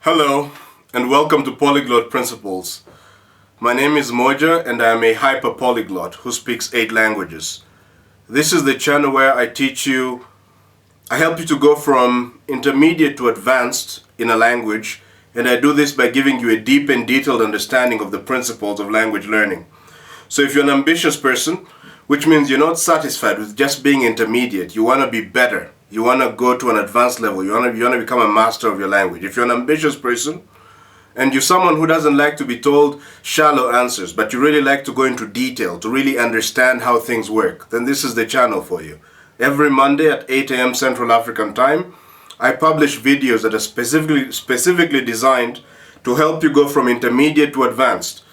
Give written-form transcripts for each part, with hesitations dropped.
Hello, and welcome to Polyglot Principles. My name is Modja, and I am a hyper-polyglot who speaks 8 languages. This is the channel where I help you to go from intermediate to advanced in a language, and I do this by giving you a deep and detailed understanding of the principles of language learning. So if you're an ambitious person, which means you're not satisfied with just being intermediate, you want to be better, you want to go to an advanced level, you want to become a master of your language. If you're an ambitious person and you're someone who doesn't like to be told shallow answers, but you really like to go into detail, to really understand how things work, then this is the channel for you. Every Monday at 8 a.m. Central African Time, I publish videos that are specifically designed to help you go from intermediate to advanced.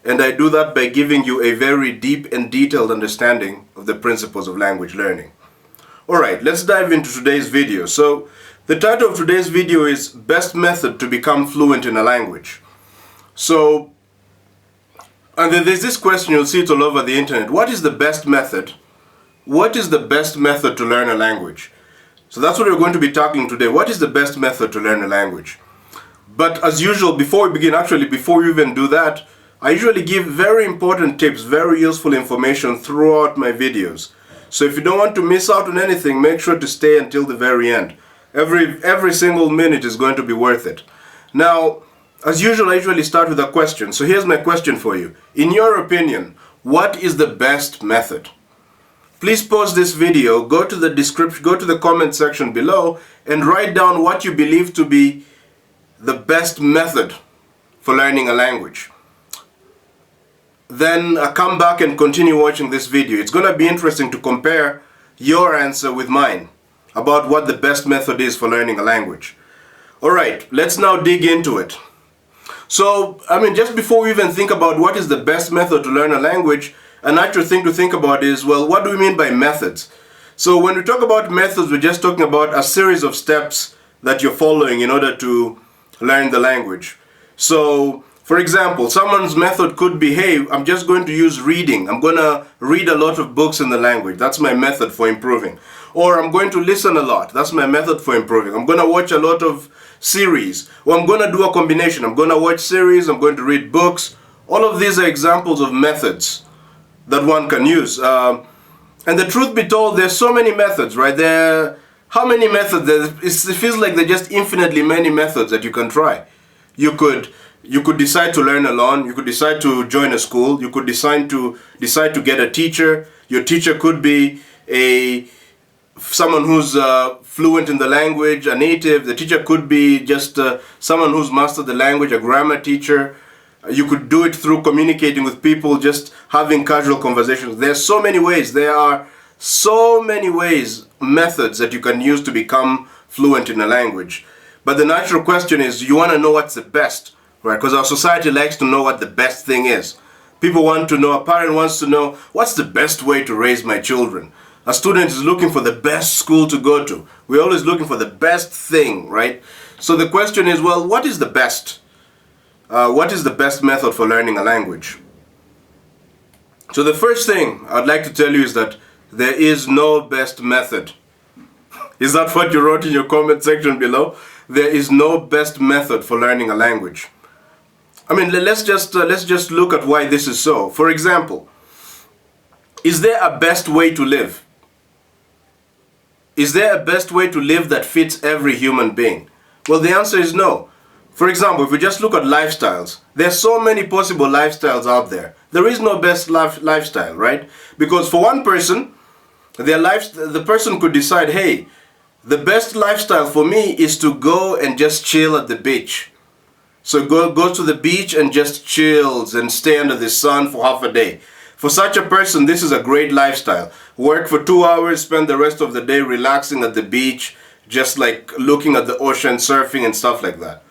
And I do that by giving you a very deep and detailed understanding of the principles of language learning. Alright, let's dive into today's video. So, the title of today's video is Best Method to Become Fluent in a Language. So, and there's this question, you'll see it all over the internet. What is the best method? What is the best method to learn a language? So that's what we're going to be tackling today. What is the best method to learn a language? But as usual, before we even do that, I usually give very important tips, very useful information throughout my videos. So if you don't want to miss out on anything, make sure to stay until the very end. Every single minute is going to be worth it. Now, as usual, I usually start with a question. So here's my question for you. In your opinion, what is the best method? Please pause this video, go to the description, go to the comment section below, and write down what you believe to be the best method for learning a language. Then come back and continue watching this video. It's going to be interesting to compare your answer with mine about what the best method is for learning a language. Alright, let's now dig into it. So, just before we even think about what is the best method to learn a language, a natural thing to think about is, well, what do we mean by methods? So when we talk about methods, we're just talking about a series of steps that you're following in order to learn the language. So, for example, someone's method could be, hey, I'm just going to use reading. I'm going to read a lot of books in the language. That's my method for improving. Or I'm going to listen a lot. That's my method for improving. I'm going to watch a lot of series. Or I'm going to do a combination. I'm going to watch series. I'm going to read books. All of these are examples of methods that one can use. And the truth be told, there's so many methods, right? How many methods? It feels like there's just infinitely many methods that you can try. You could decide to learn alone. You could decide to join a school. You could decide to get a teacher. Your teacher could be someone who's fluent in the language, a native. The teacher could be just someone who's mastered the language, a grammar teacher. You could do it through communicating with people, just having casual conversations. There are so many ways. There are so many ways, methods that you can use to become fluent in a language. But the natural question is, you want to know what's the best, right? Because our society likes to know what the best thing is. People want to know, a parent wants to know, what's the best way to raise my children? A student is looking for the best school to go to. We're always looking for the best thing, right? So the question is, well, what is the best? What is the best method for learning a language? So the first thing I'd like to tell you is that there is no best method. Is that what you wrote in your comment section below? There is no best method for learning a language. Let's just look at why this is so. For example, is there a best way to live? Is there a best way to live that fits every human being? Well, the answer is no. For example, if we just look at lifestyles, there's so many possible lifestyles out there. There is no best lifestyle, right? Because for one person, the person could decide, hey, the best lifestyle for me is to go and just chill at the beach. So go to the beach and just chills and stay under the sun for half a day. For such a person, this is a great lifestyle. Work for 2 hours, spend the rest of the day relaxing at the beach, just like looking at the ocean, surfing and stuff like that.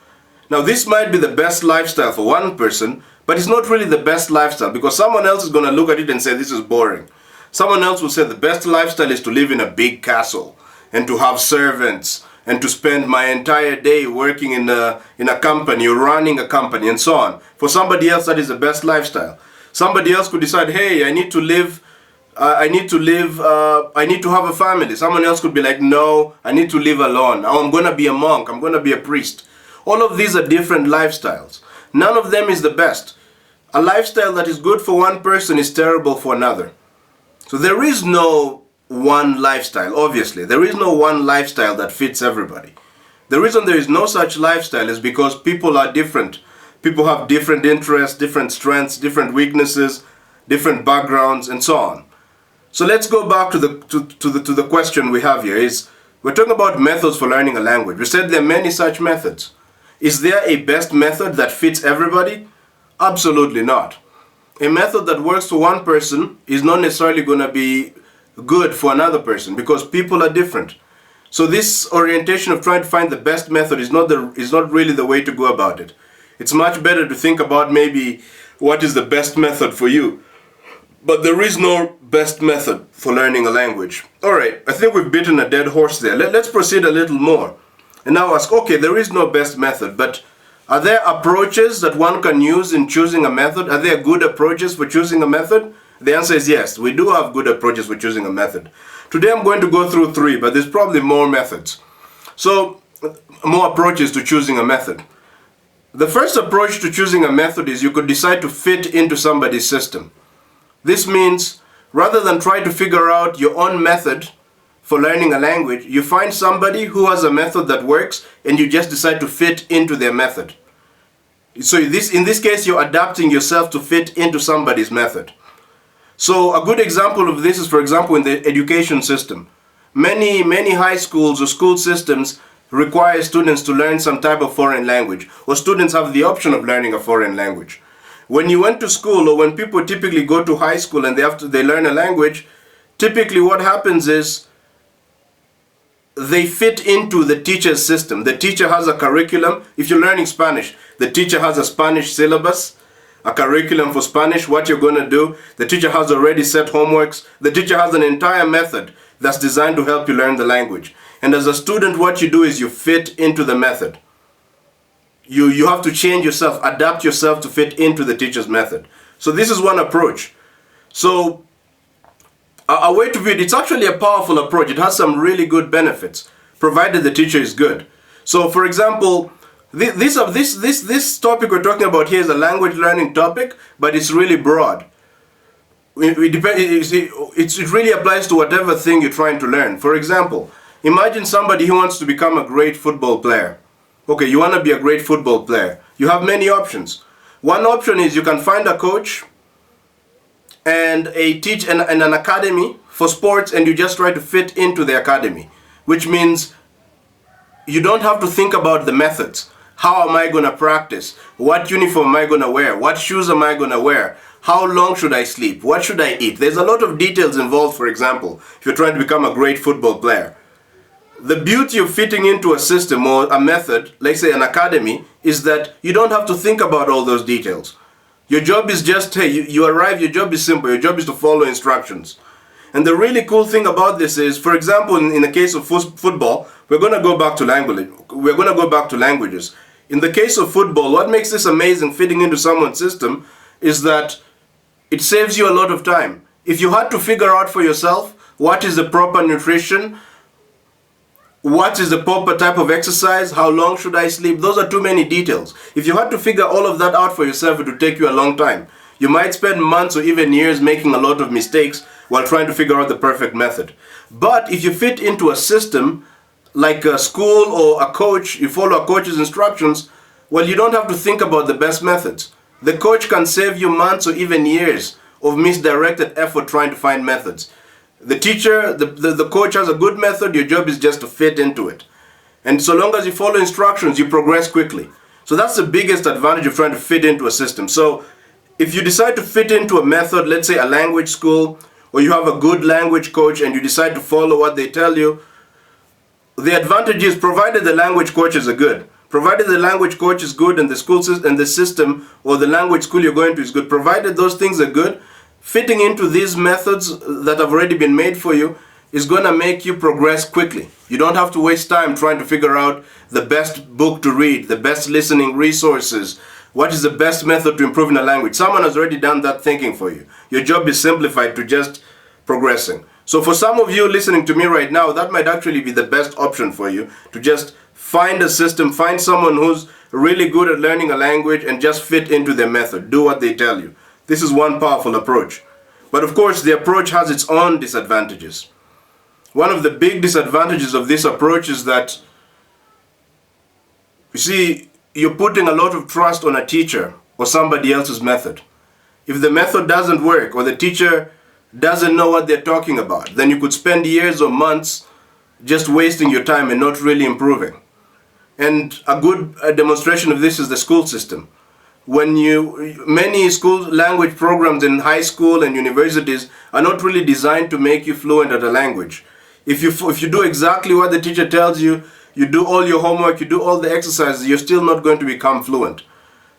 Now this might be the best lifestyle for one person, but it's not really the best lifestyle because someone else is going to look at it and say this is boring. Someone else will say the best lifestyle is to live in a big castle and to have servants and to spend my entire day working in a company or running a company and so on. For somebody else, that is the best lifestyle. Somebody else could decide, hey, I need to have a family. Someone else could be like, no, I need to live alone. I'm going to be a monk. I'm going to be a priest. All of these are different lifestyles. None of them is the best. A lifestyle that is good for one person is terrible for another. So there is no one lifestyle, obviously. There is no one lifestyle that fits everybody. The reason there is no such lifestyle is because people are different. People have different interests, different strengths, different weaknesses, different backgrounds, and so on. So let's go back to the question we have here. We're talking about methods for learning a language. We said there are many such methods. Is there a best method that fits everybody? Absolutely not. A method that works for one person is not necessarily going to be good for another person because people are different. So this orientation of trying to find the best method is not really the way to go about it. It's much better to think about maybe what is the best method for you. But there is no best method for learning a language. Alright, I think we've beaten a dead horse there. Let's proceed a little more. And now ask, okay, there is no best method, but are there approaches that one can use in choosing a method? Are there good approaches for choosing a method? The answer is yes, we do have good approaches for choosing a method. Today I'm going to go through 3, but there's probably more methods. So, more approaches to choosing a method. The first approach to choosing a method is you could decide to fit into somebody's system. This means rather than try to figure out your own method for learning a language, you find somebody who has a method that works and you just decide to fit into their method. So in this case, you're adapting yourself to fit into somebody's method. So a good example of this is, for example, in the education system. Many high schools or school systems require students to learn some type of foreign language, or students have the option of learning a foreign language. When you went to school, or when people typically go to high school and they learn a language, typically what happens is they fit into the teacher's system. The teacher has a curriculum. If you're learning Spanish, the teacher has a Spanish syllabus, a curriculum for Spanish, what you're going to do. The teacher has already set homeworks. The teacher has an entire method that's designed to help you learn the language. And as a student, what you do is you fit into the method. You have to change yourself, adapt yourself to fit into the teacher's method. So this is one approach. So a way to view it, it's actually a powerful approach. It has some really good benefits, provided the teacher is good. So for example, this topic we're talking about here is a language learning topic, but it's really broad. It really applies to whatever thing you're trying to learn. For example, imagine somebody who wants to become a great football player. Okay, you want to be a great football player. You have many options. One option is you can find a coach and an academy for sports, and you just try to fit into the academy, which means you don't have to think about the methods. How am I going to practice? What uniform am I going to wear? What shoes am I going to wear? How long should I sleep? What should I eat? There's a lot of details involved, for example, if you're trying to become a great football player. The beauty of fitting into a system or a method, like say an academy, is that you don't have to think about all those details. Your job is just, hey, you arrive, your job is simple, your job is to follow instructions. And the really cool thing about this is, for example, in the case of football, we're going to go back to language. We're going to go back to languages. In the case of football, what makes this amazing fitting into someone's system is that it saves you a lot of time. If you had to figure out for yourself what is the proper nutrition, what is the proper type of exercise, how long should I sleep, those are too many details. If you had to figure all of that out for yourself, it would take you a long time. You might spend months or even years making a lot of mistakes while trying to figure out the perfect method. But if you fit into a system, like a school or a coach, you follow a coach's instructions, well, you don't have to think about the best methods. The coach can save you months or even years of misdirected effort trying to find methods. The teacher, the coach has a good method, your job is just to fit into it. And so long as you follow instructions, you progress quickly. So that's the biggest advantage of trying to fit into a system. So if you decide to fit into a method, let's say a language school, or you have a good language coach and you decide to follow what they tell you, the advantage is provided the language coaches are good. Provided the language coach is good and the school system and the system or the language school you're going to is good, provided those things are good, fitting into these methods that have already been made for you is going to make you progress quickly. You don't have to waste time trying to figure out the best book to read, the best listening resources, what is the best method to improve in a language. Someone has already done that thinking for you. Your job is simplified to just progressing. So for some of you listening to me right now, that might actually be the best option for you, to just find a system, find someone really good at learning a language and just fit into their method. Do what they tell you. This is one powerful approach. But of course, the approach has its own disadvantages. One of the big disadvantages of this approach is that, you see, you're putting a lot of trust on a teacher or somebody else's method. If the method doesn't work or the teacher doesn't know what they're talking about, then you could spend years or months just wasting your time and not really improving. And a good demonstration of this is the school system. Many school language programs in high school and universities are not really designed to make you fluent at a language. If you do exactly what the teacher tells you, you do all your homework, you do all the exercises, you're still not going to become fluent.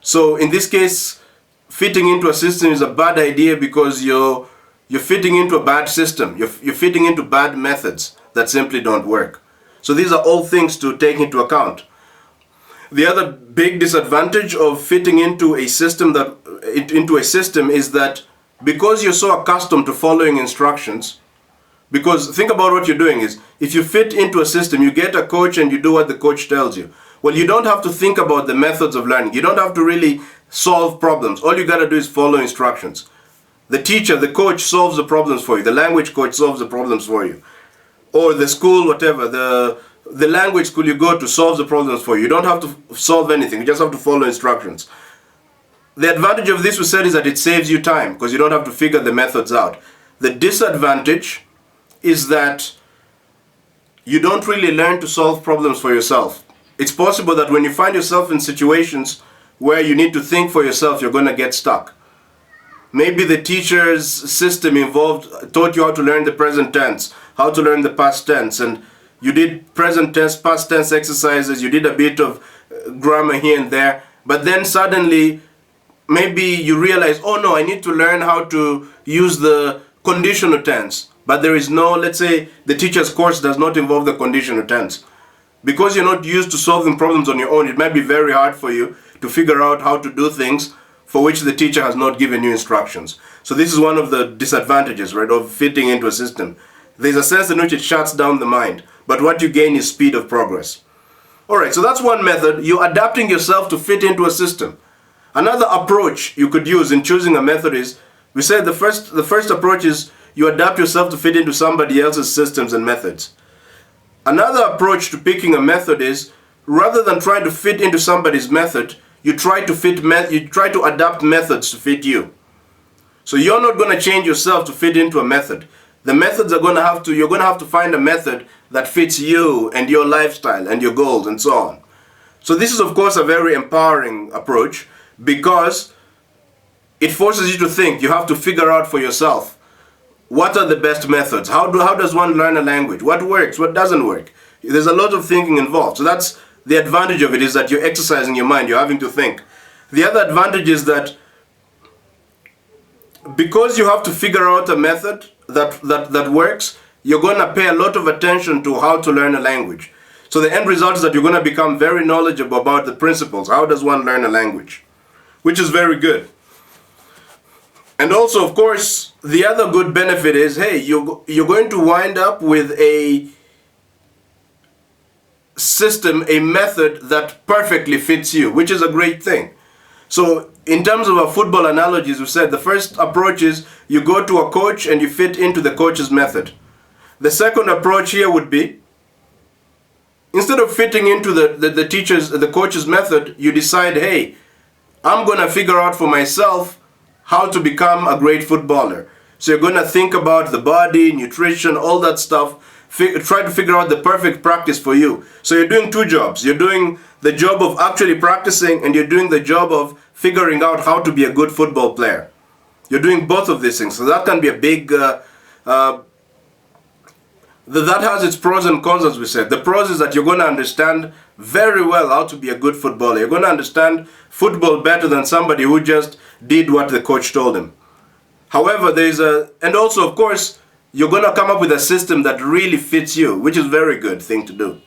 So in this case, fitting into a system is a bad idea because you're fitting into a bad system. You're fitting into bad methods that simply don't work. So these are all things to take into account. The other big disadvantage of fitting into a system is that because you're so accustomed to following instructions, because think about what you're doing is, if you fit into a system, you get a coach and you do what the coach tells you. Well, you don't have to think about the methods of learning. You don't have to really solve problems. All you got to do is follow instructions. The teacher, the coach solves the problems for you. The language coach solves the problems for you. Or the school, whatever, the language school you go to solves the problems for you. You don't have to solve anything. You just have to follow instructions. The advantage of this, we said, is that it saves you time because you don't have to figure the methods out. The disadvantage is that you don't really learn to solve problems for yourself. It's possible that when you find yourself in situations where you need to think for yourself, you're going to get stuck. Maybe the teacher's system taught you how to learn the present tense, how to learn the past tense, and you did present tense, past tense exercises, you did a bit of grammar here and there, but then suddenly maybe you realize, oh no, I need to learn how to use the conditional tense. But there is no, let's say the teacher's course does not involve the conditional tense. Because you're not used to solving problems on your own, it might be very hard for you to figure out how to do things for which the teacher has not given you instructions. So this is one of the disadvantages, right, of fitting into a system. There's a sense in which it shuts down the mind, but what you gain is speed of progress. Alright, so that's one method. You're adapting yourself to fit into a system. Another approach you could use in choosing a method is, we said the first approach is you adapt yourself to fit into somebody else's systems and methods. Another approach to picking a method is, rather than trying to fit into somebody's method, you try to adapt methods to fit you. So you're not going to change yourself to fit into a method. The methods you're going to have to find a method that fits you and your lifestyle and your goals and so on. So this is of course a very empowering approach because it forces you to think. You have to figure out for yourself, what are the best methods? How does one learn a language? What works? What doesn't work? There's a lot of thinking involved. So that's the advantage of it, is that you're exercising your mind. You're having to think. The other advantage is that because you have to figure out a method that works, you're going to pay a lot of attention to how to learn a language. So the end result is that you're going to become very knowledgeable about the principles. How does one learn a language? Which is very good. And also, of course, the other good benefit is, hey, you're going to wind up with a system, a method that perfectly fits you, which is a great thing. So in terms of our football analogies, we said the first approach is you go to a coach and you fit into the coach's method. The second approach here would be, instead of fitting into the coach's method, you decide, hey, I'm going to figure out for myself how to become a great footballer. So you're going to think about the body, nutrition, all that stuff. Try to figure out the perfect practice for you. So you're doing two jobs. You're doing the job of actually practicing, and you're doing the job of figuring out how to be a good football player. You're doing both of these things. So that can be a big... that has its pros and cons, as we said. The pros is that you're going to understand very well how to be a good footballer. You're going to understand football better than somebody who just did what the coach told him. However, and also, of course, you're going to come up with a system that really fits you, which is a very good thing to do.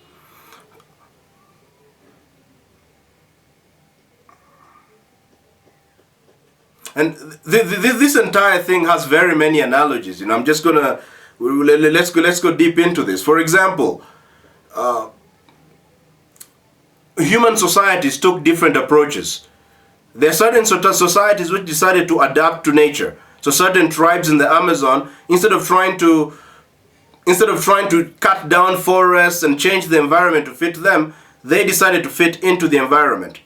And this entire thing has very many analogies. I'm just going to... Let's go deep into this. For example, human societies took different approaches. There are certain societies which decided to adapt to nature. So certain tribes in the Amazon, instead of trying to cut down forests and change the environment to fit them, they decided to fit into the environment.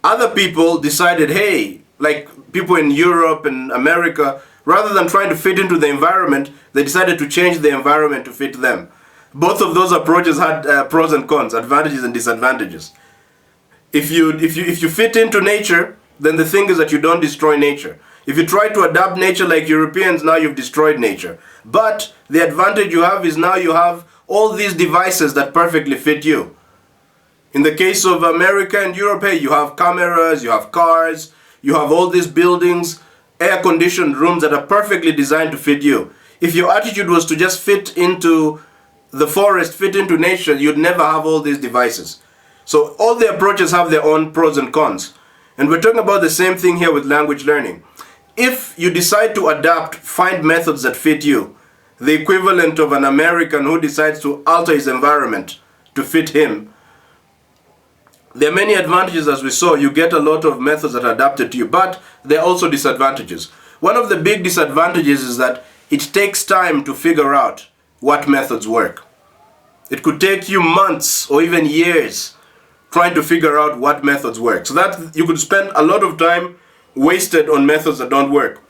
Other people decided, hey, like people in Europe and America, rather than trying to fit into the environment, they decided to change the environment to fit them. Both of those approaches had pros and cons, advantages and disadvantages. If you fit into nature, then the thing is that you don't destroy nature. If you try to adapt nature like Europeans, now you've destroyed nature. But the advantage you have is now you have all these devices that perfectly fit you. In the case of America and Europe, hey, you have cameras, you have cars, you have all these buildings, air-conditioned rooms that are perfectly designed to fit you. If your attitude was to just fit into the forest, fit into nature, you'd never have all these devices. So all the approaches have their own pros and cons. And we're talking about the same thing here with language learning. If you decide to adapt, find methods that fit you, the equivalent of an American who decides to alter his environment to fit him, there are many advantages, as we saw. You get a lot of methods that are adapted to you, but there are also disadvantages. One of the big disadvantages is that it takes time to figure out what methods work. It could take you months or even years trying to figure out what methods work. So that you could spend a lot of time wasted on methods that don't work.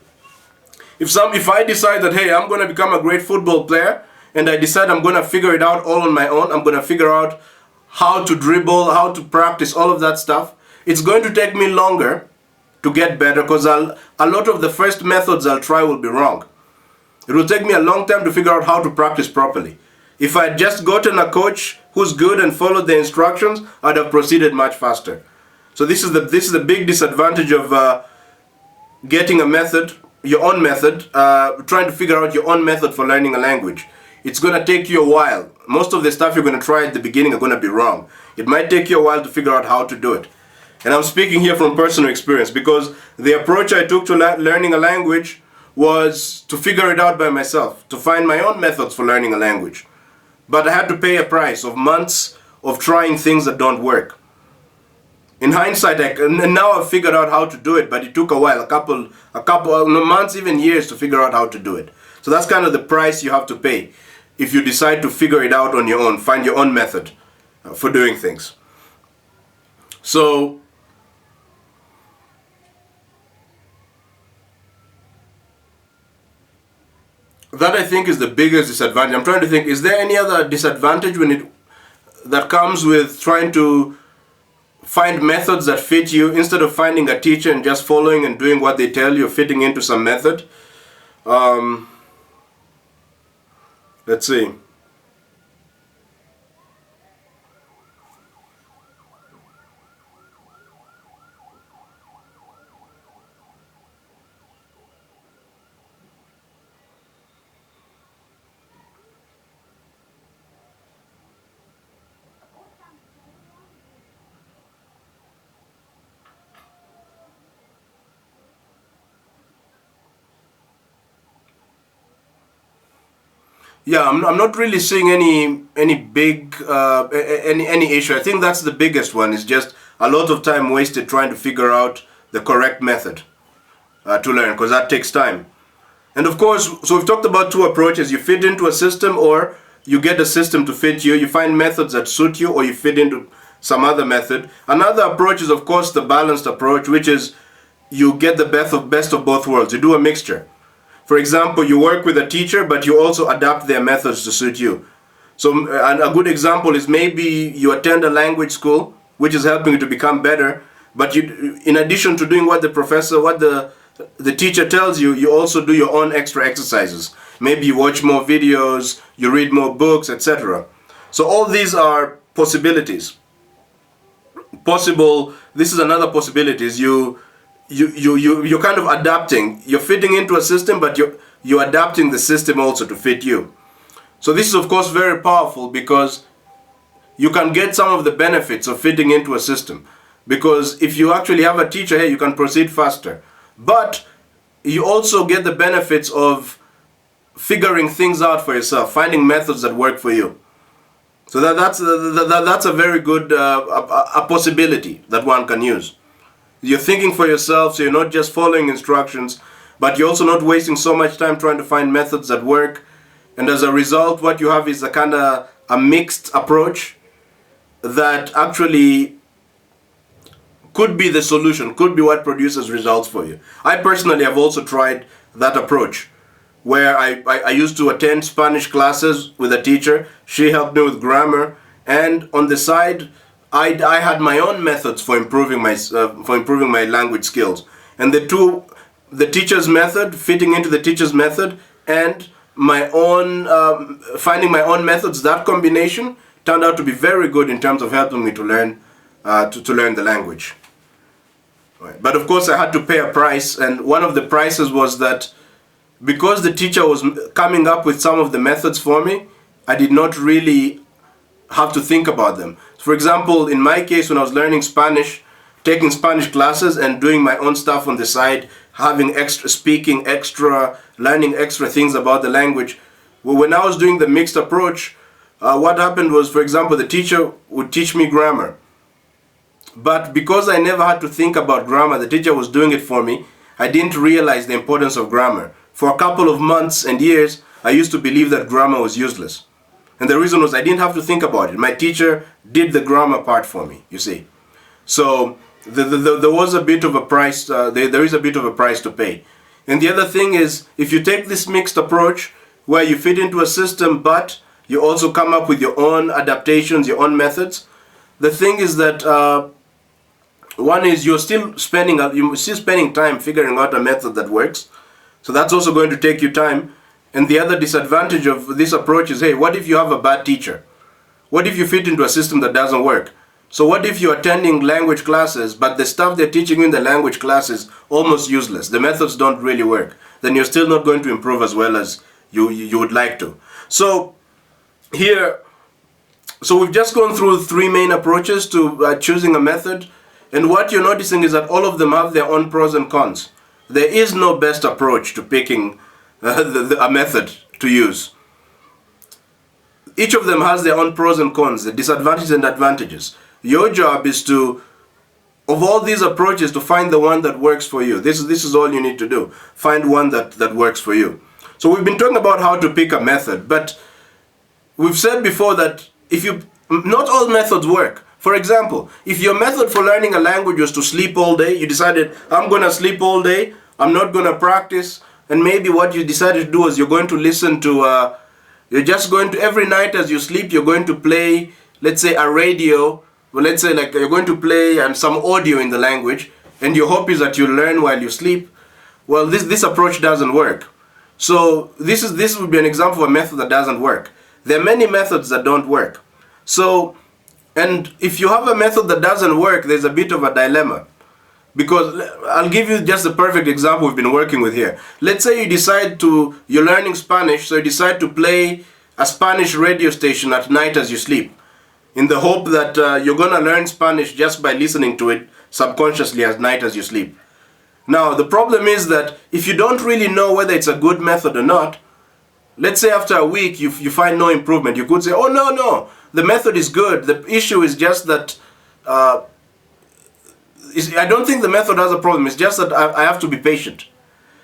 If I decide that, hey, I'm going to become a great football player, and I decide I'm going to figure it out all on my own, I'm going to figure out how to dribble, how to practice, all of that stuff, it's going to take me longer to get better because a lot of the first methods I'll try will be wrong. It will take me a long time to figure out how to practice properly. If I had just gotten a coach who's good and followed the instructions, I'd have proceeded much faster. So this is the big disadvantage of getting a method, your own method, trying to figure out your own method for learning a language. It's going to take you a while. Most of the stuff you're going to try at the beginning are going to be wrong. It might take you a while to figure out how to do it. And I'm speaking here from personal experience because the approach I took to learning a language was to figure it out by myself, to find my own methods for learning a language. But I had to pay a price of months of trying things that don't work. In hindsight, now I've figured out how to do it, but it took a while, a couple months, even years to figure out how to do it. So that's kind of the price you have to pay if you decide to figure it out on your own, find your own method for doing things. So that I think is the biggest disadvantage. I'm trying to think, is there any other disadvantage that comes with trying to find methods that fit you instead of finding a teacher and just following and doing what they tell you, fitting into some method? Let's see. Yeah, I'm not really seeing any big any issue. I think that's the biggest one. Is just a lot of time wasted trying to figure out the correct method to learn, because that takes time. And of course, so we've talked about two approaches. You fit into a system, or you get a system to fit you. You find methods that suit you, or you fit into some other method. Another approach is, of course, the balanced approach, which is you get the best of both worlds. You do a mixture. For example, you work with a teacher, but you also adapt their methods to suit you. So a good example is maybe you attend a language school, which is helping you to become better, but you, in addition to doing what the teacher tells you, you also do your own extra exercises. Maybe you watch more videos, you read more books, etc. So all these are possibilities. This is another possibility, is you're kind of adapting. You're fitting into a system, but you're adapting the system also to fit you. So this is, of course, very powerful because you can get some of the benefits of fitting into a system. Because if you actually have a teacher here, you can proceed faster. But you also get the benefits of figuring things out for yourself, finding methods that work for you. So that's a very good a possibility that one can use. You're thinking for yourself, so you're not just following instructions, but you're also not wasting so much time trying to find methods that work. And as a result, what you have is a kind of a mixed approach that actually could be the solution, could be what produces results for you. I personally have also tried that approach, where I used to attend Spanish classes with a teacher. She helped me with grammar, and on the side, I had my own methods for improving my language skills. And the teacher's method fitting into the teacher's method, and my own finding my own methods. That combination turned out to be very good in terms of helping me to learn the language. Right. But of course, I had to pay a price, and one of the prices was that because the teacher was coming up with some of the methods for me, I did not really have to think about them. For example, in my case, when I was learning Spanish, taking Spanish classes and doing my own stuff on the side, having extra speaking, learning extra things about the language. Well, when I was doing the mixed approach, what happened was, for example, the teacher would teach me grammar. But because I never had to think about grammar, the teacher was doing it for me, I didn't realize the importance of grammar. For a couple of months and years, I used to believe that grammar was useless. And the reason was I didn't have to think about it. My teacher did the grammar part for me, you see. So there was a bit of a price, there is a bit of a price to pay. And the other thing is, if you take this mixed approach where you fit into a system, but you also come up with your own adaptations, your own methods, the thing is that one is you're still spending time figuring out a method that works. So that's also going to take you time. And the other disadvantage of this approach is, hey, what if you have a bad teacher? What if you fit into a system that doesn't work? So what if you're attending language classes, but the stuff they're teaching you in the language class is almost useless? The methods don't really work. Then you're still not going to improve as well as you would like to. So we've just gone through three main approaches to choosing a method. And what you're noticing is that all of them have their own pros and cons. There is no best approach to picking a method to use. Each of them has their own pros and cons, the disadvantages and advantages. Your job is to, of all these approaches, to find the one that works for you. This is all you need to do. Find one that works for you. So we've been talking about how to pick a method, but we've said before that not all methods work. For example, if your method for learning a language was to sleep all day, you decided, I'm going to sleep all day, I'm not going to practice, and maybe what you decided to do is you're going to listen to, you're just going to, every night as you sleep, you're going to play, let's say, a radio. Well, let's say like you're going to play some audio in the language, and your hope is that you learn while you sleep. Well, this approach doesn't work. So this would be an example of a method that doesn't work. There are many methods that don't work. So, and if you have a method that doesn't work, there's a bit of a dilemma. Because I'll give you just the perfect example we've been working with here. Let's say you're learning Spanish, so you decide to play a Spanish radio station at night as you sleep, in the hope that you're going to learn Spanish just by listening to it subconsciously at night as you sleep. Now, the problem is that if you don't really know whether it's a good method or not, let's say after a week you find no improvement, you could say, oh no, the method is good. The issue is just that I don't think the method has a problem. It's just that I have to be patient.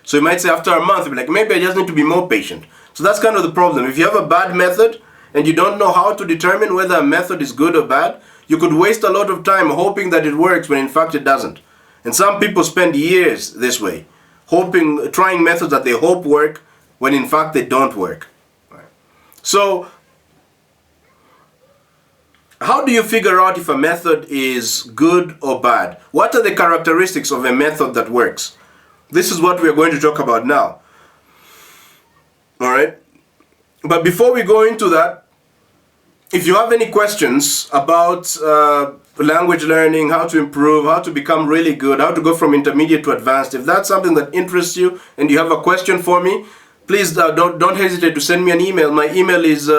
So you might say after a month, you'll be like, maybe I just need to be more patient. So that's kind of the problem. If you have a bad method and you don't know how to determine whether a method is good or bad, you could waste a lot of time hoping that it works when in fact it doesn't. And some people spend years this way, trying methods that they hope work when in fact they don't work. Right. So how do you figure out if a method is good or bad? What are the characteristics of a method that works? This is what we are going to talk about now. All right. But before we go into that, if you have any questions about language learning, how to improve, how to become really good, how to go from intermediate to advanced, if that's something that interests you and you have a question for me, please don't hesitate to send me an email. My email is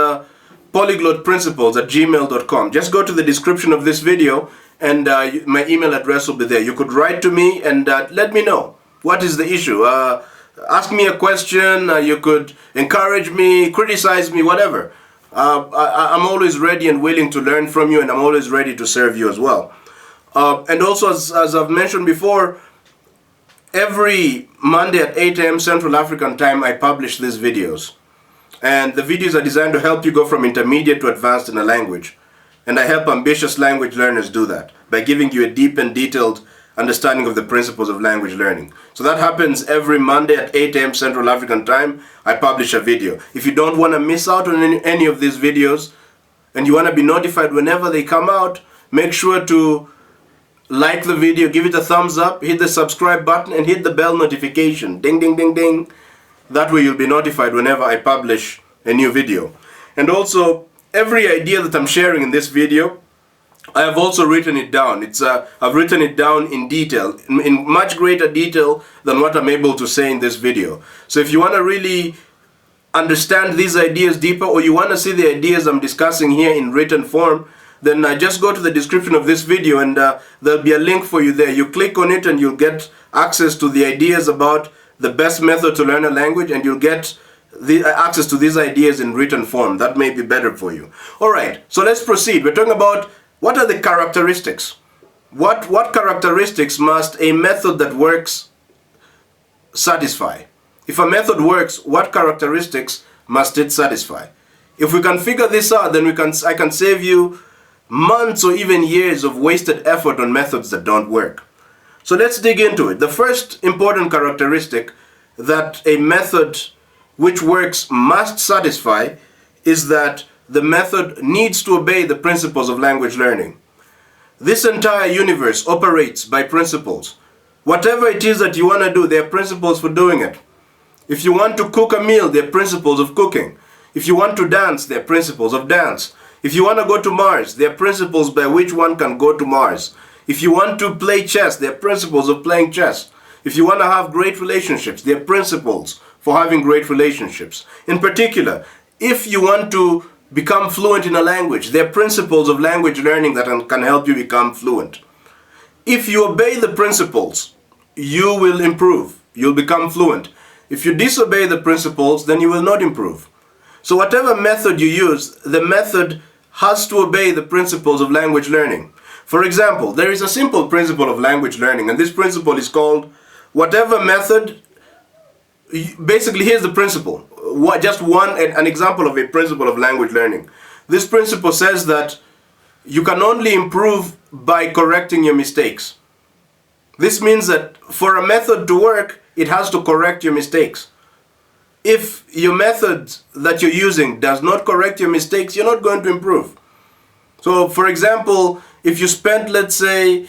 polyglotprinciples@gmail.com. Just go to the description of this video and my email address will be there. You could write to me and let me know what is the issue. Ask me a question, you could encourage me, criticize me, whatever. I'm always ready and willing to learn from you, and I'm always ready to serve you as well. And also, as I've mentioned before, every Monday at 8 a.m. Central African time, I publish these videos. And the videos are designed to help you go from intermediate to advanced in a language. And I help ambitious language learners do that by giving you a deep and detailed understanding of the principles of language learning. So that happens every Monday at 8 a.m. Central African time. I publish a video. If you don't want to miss out on any of these videos and you want to be notified whenever they come out, make sure to like the video, give it a thumbs up, hit the subscribe button, and hit the bell notification. Ding, ding, ding, ding. That way you'll be notified whenever I publish a new video. And also, every idea that I'm sharing in this video, I have also written it down. I've written it down in detail, in much greater detail than what I'm able to say in this video. So if you want to really understand these ideas deeper, or you want to see the ideas I'm discussing here in written form, then just go to the description of this video, and there'll be a link for you there. You click on it and you'll get access to the ideas about the best method to learn a language, and you'll get the access to these ideas in written form. That may be better for you. Alright, so let's proceed. We're talking about what are the characteristics. What characteristics must a method that works satisfy? If a method works, what characteristics must it satisfy? If we can figure this out, then I can save you months or even years of wasted effort on methods that don't work. So let's dig into it. The first important characteristic that a method which works must satisfy is that the method needs to obey the principles of language learning. This entire universe operates by principles. Whatever it is that you want to do, there are principles for doing it. If you want to cook a meal, there are principles of cooking. If you want to dance, there are principles of dance. If you want to go to Mars, there are principles by which one can go to Mars. If you want to play chess, there are principles of playing chess. If you want to have great relationships, there are principles for having great relationships. In particular, if you want to become fluent in a language, there are principles of language learning that can help you become fluent. If you obey the principles, you will improve. You'll become fluent. If you disobey the principles, then you will not improve. So whatever method you use, the method has to obey the principles of language learning. For example, there is a simple principle of language learning, and this principle is called whatever method. Basically, here's the principle. Just an example of a principle of language learning. This principle says that you can only improve by correcting your mistakes. This means that for a method to work, it has to correct your mistakes. If your method that you're using does not correct your mistakes, you're not going to improve. So, for example, if you spent, let's say,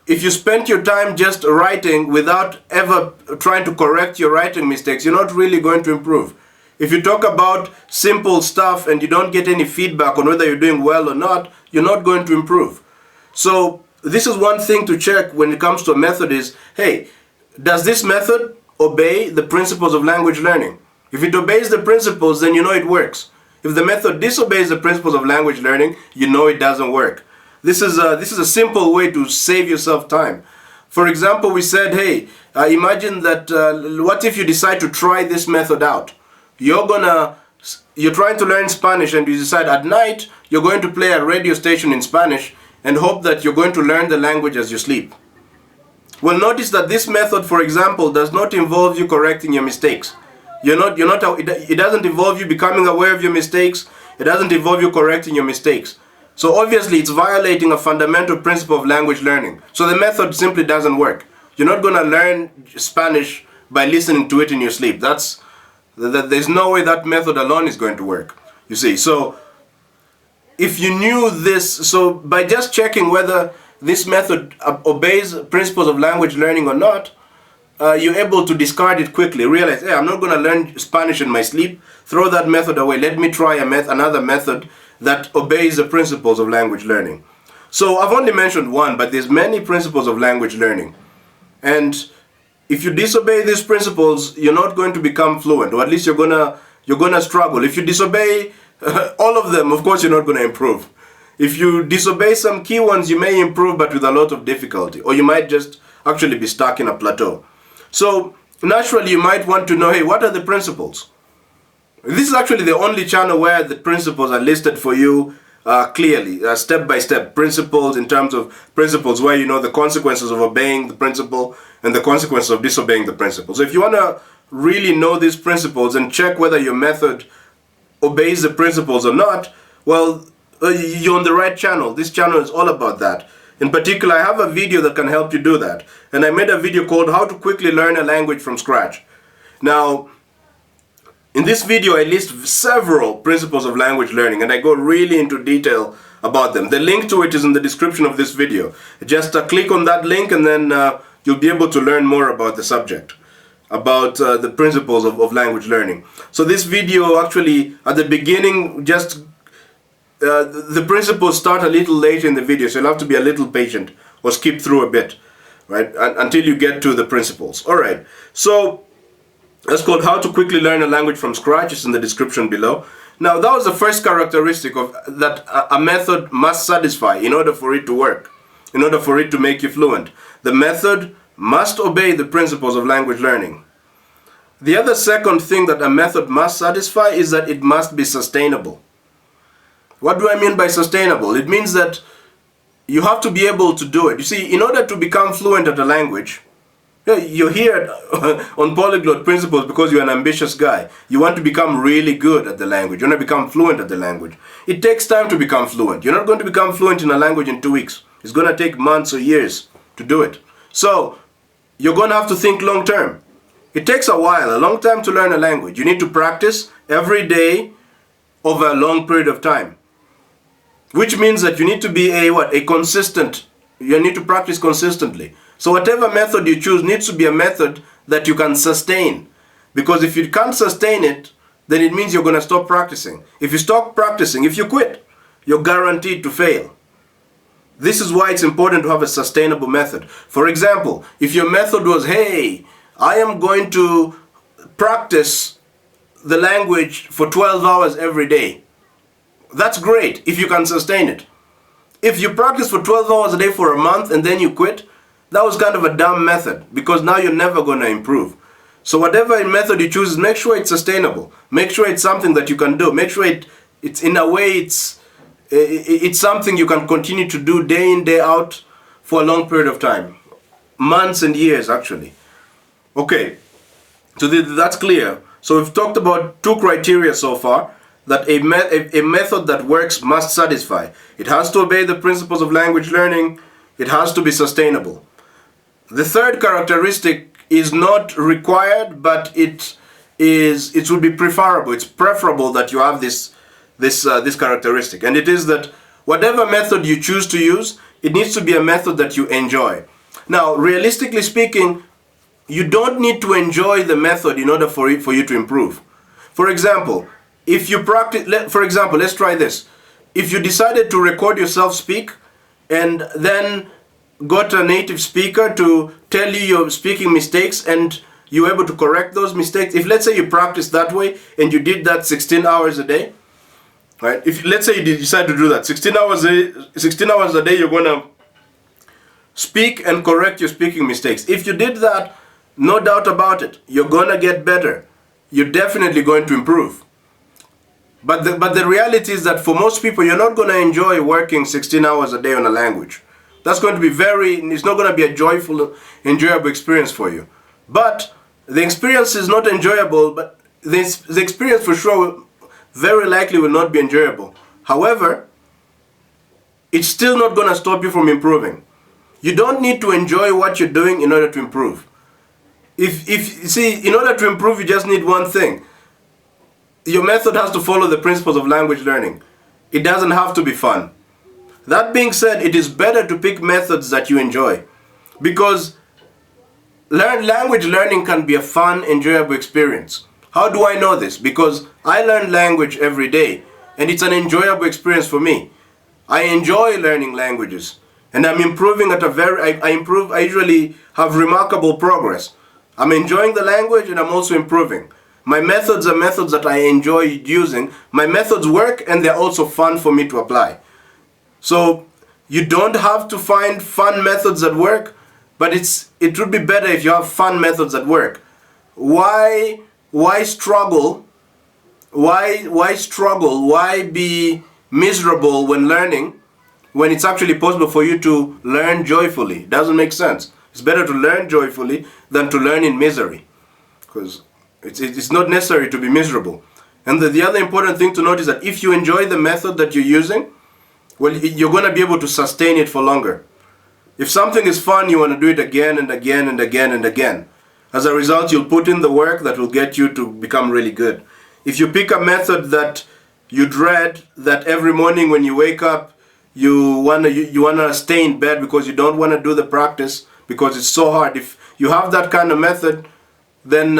if you spent your time just writing without ever trying to correct your writing mistakes, you're not really going to improve. If you talk about simple stuff and you don't get any feedback on whether you're doing well or not, you're not going to improve. So this is one thing to check when it comes to a method is, hey, does this method obey the principles of language learning? If it obeys the principles, then you know it works. If the method disobeys the principles of language learning, you know it doesn't work. This is a simple way to save yourself time. For example, we said, hey, imagine that, what if you decide to try this method out? You're trying to learn Spanish, and you decide at night you're going to play a radio station in Spanish and hope that you're going to learn the language as you sleep. Well, notice that this method, for example, does not involve you correcting your mistakes. It doesn't involve you becoming aware of your mistakes. It doesn't involve you correcting your mistakes. So obviously it's violating a fundamental principle of language learning. So the method simply doesn't work. You're not going to learn Spanish by listening to it in your sleep. There's no way that method alone is going to work. You see, so if you knew this, so by just checking whether this method obeys principles of language learning or not, you're able to discard it quickly. Realize, hey, I'm not going to learn Spanish in my sleep. Throw that method away. Let me try another method that obeys the principles of language learning. So I've only mentioned one, but there's many principles of language learning. And if you disobey these principles, you're not going to become fluent, or at least you're gonna struggle. If you disobey all of them, of course you're not going to improve. If you disobey some key ones, you may improve, but with a lot of difficulty, or you might just actually be stuck in a plateau. So naturally you might want to know, hey, what are the principles? This is actually the only channel where the principles are listed for you clearly, step by step. Principles in terms of principles where you know the consequences of obeying the principle and the consequences of disobeying the principle. So if you want to really know these principles and check whether your method obeys the principles or not, well, you're on the right channel. This channel is all about that. In particular, I have a video that can help you do that. And I made a video called How to Quickly Learn a Language from Scratch. Now, in this video, I list several principles of language learning and I go really into detail about them. The link to it is in the description of this video. Just click on that link and then you'll be able to learn more about the subject, about the principles of language learning. So this video actually, at the beginning, just the principles start a little late in the video, so you'll have to be a little patient or skip through a bit, right, until you get to the principles. All right, so that's called How to Quickly Learn a Language from Scratch. It's in the description below. Now, that was the first characteristic of that a method must satisfy in order for it to work, in order for it to make you fluent. The method must obey the principles of language learning. The other second thing that a method must satisfy is that it must be sustainable. What do I mean by sustainable? It means that you have to be able to do it. You see, in order to become fluent at a language, you're here on Polyglot Principles because you're an ambitious guy. You want to become really good at the language. You want to become fluent at the language. It takes time to become fluent. You're not going to become fluent in a language in 2 weeks. It's going to take months or years to do it. So, you're going to have to think long term. It takes a while, a long time to learn a language. You need to practice every day over a long period of time. Which means that you need to be a consistent, you need to practice consistently. So whatever method you choose needs to be a method that you can sustain. Because if you can't sustain it, then it means you're going to stop practicing. If you stop practicing, if you quit, you're guaranteed to fail. This is why it's important to have a sustainable method. For example, if your method was, hey, I am going to practice the language for 12 hours every day. That's great if you can sustain it. If you practice for 12 hours a day for a month and then you quit, that was kind of a dumb method because now you're never going to improve. So whatever method you choose, make sure it's sustainable. Make sure it's something that you can do. Make sure it's in a way it's something you can continue to do day in, day out for a long period of time. Months and years, actually. Okay, so that's clear. So we've talked about 2 criteria so far. That a method that works must satisfy. It has to obey the principles of language learning. It has to be sustainable. The third characteristic is not required, but it would be preferable. It's preferable that you have this characteristic, and it is that whatever method you choose to use, it needs to be a method that you enjoy. Now, realistically speaking, you don't need to enjoy the method in order for you to improve. For example, if you practice, let's try this. If you decided to record yourself speak and then got a native speaker to tell you your speaking mistakes and you were able to correct those mistakes, if let's say you practice that way and you did that 16 hours a day, right? If let's say you decide to do that 16 hours a day, you're going to speak and correct your speaking mistakes. If you did that, no doubt about it, you're going to get better. You're definitely going to improve. But the reality is that for most people, you're not going to enjoy working 16 hours a day on a language. That's going to be it's not going to be a joyful, enjoyable experience for you. But the experience is not enjoyable, but the experience for sure very likely will not be enjoyable. However, it's still not going to stop you from improving. You don't need to enjoy what you're doing in order to improve. In order to improve, you just need one thing. Your method has to follow the principles of language learning. It doesn't have to be fun. That being said, it is better to pick methods that you enjoy. Because language learning can be a fun, enjoyable experience. How do I know this? Because I learn language every day, and it's an enjoyable experience for me. I enjoy learning languages, and I'm improving at I usually have remarkable progress. I'm enjoying the language and I'm also improving. My methods are methods that I enjoy using. My methods work and they're also fun for me to apply. So you don't have to find fun methods that work, but it would be better if you have fun methods that work. Why struggle Why struggle? Why be miserable when learning, when it's actually possible for you to learn joyfully? It doesn't make sense. It's better to learn joyfully than to learn in misery, because it's not necessary to be miserable. And the other important thing to note is that if you enjoy the method that you're using, well, you're going to be able to sustain it for longer. If something is fun, you want to do it again and again and again and again. As a result, you'll put in the work that will get you to become really good. If you pick a method that you dread, that every morning when you wake up, you wanna stay in bed because you don't want to do the practice because it's so hard. If you have that kind of method, then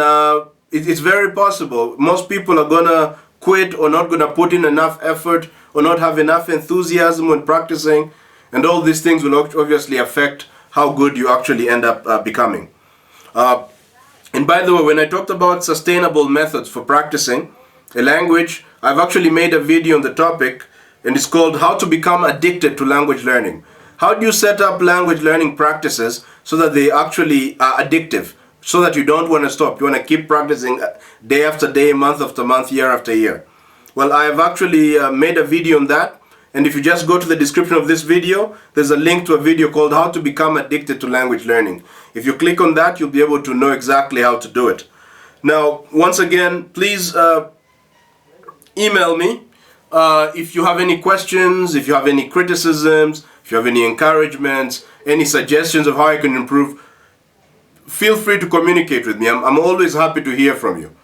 it's very possible. Most people are gonna quit or not gonna put in enough effort or not have enough enthusiasm when practicing, and all these things will obviously affect how good you actually end up becoming. And by the way, when I talked about sustainable methods for practicing a language, I've actually made a video on the topic, and it's called How to Become Addicted to Language Learning. How do you set up language learning practices so that they actually are addictive, so that you don't want to stop? You want to keep practicing day after day, month after month, year after year. Well, I have actually made a video on that, and if you just go to the description of this video, there's a link to a video called How to Become Addicted to Language Learning. If you click on that, you'll be able to know exactly how to do it. Now, once again, please email me if you have any questions, if you have any criticisms, if you have any encouragements, any suggestions of how I can improve. Feel free to communicate with me. I'm always happy to hear from you.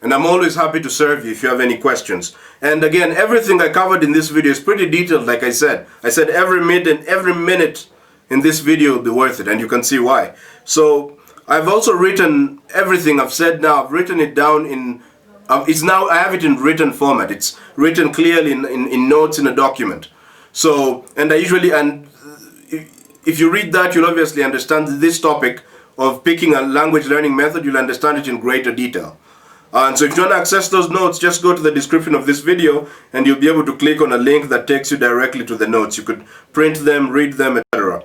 And I'm always happy to serve you if you have any questions. And again, everything I covered in this video is pretty detailed, like I said. I said every minute in this video will be worth it, and you can see why. So I've also written everything I've said now. I've written it down in, I have it in written format. It's written clearly in notes in a document. So, and if you read that, you'll obviously understand this topic of picking a language learning method. You'll understand it in greater detail. And so if you want to access those notes, just go to the description of this video and you'll be able to click on a link that takes you directly to the notes. You could print them, read them, etc.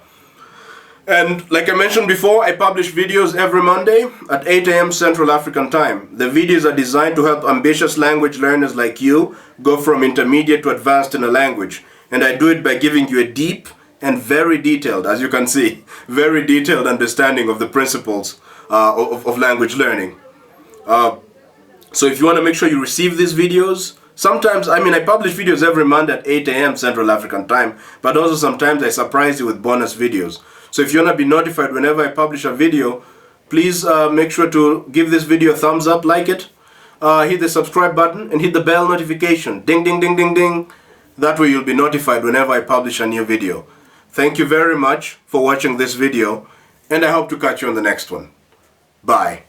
And like I mentioned before, I publish videos every Monday at 8 a.m. Central African Time. The videos are designed to help ambitious language learners like you go from intermediate to advanced in a language. And I do it by giving you a deep and very detailed, as you can see, very detailed understanding of the principles of language learning. So if you want to make sure you receive these videos, sometimes, I publish videos every Monday at 8 a.m. Central African Time, but also sometimes I surprise you with bonus videos. So if you want to be notified whenever I publish a video, please make sure to give this video a thumbs up, like it, hit the subscribe button, and hit the bell notification. Ding, ding, ding, ding, ding. That way you'll be notified whenever I publish a new video. Thank you very much for watching this video, and I hope to catch you on the next one. Bye.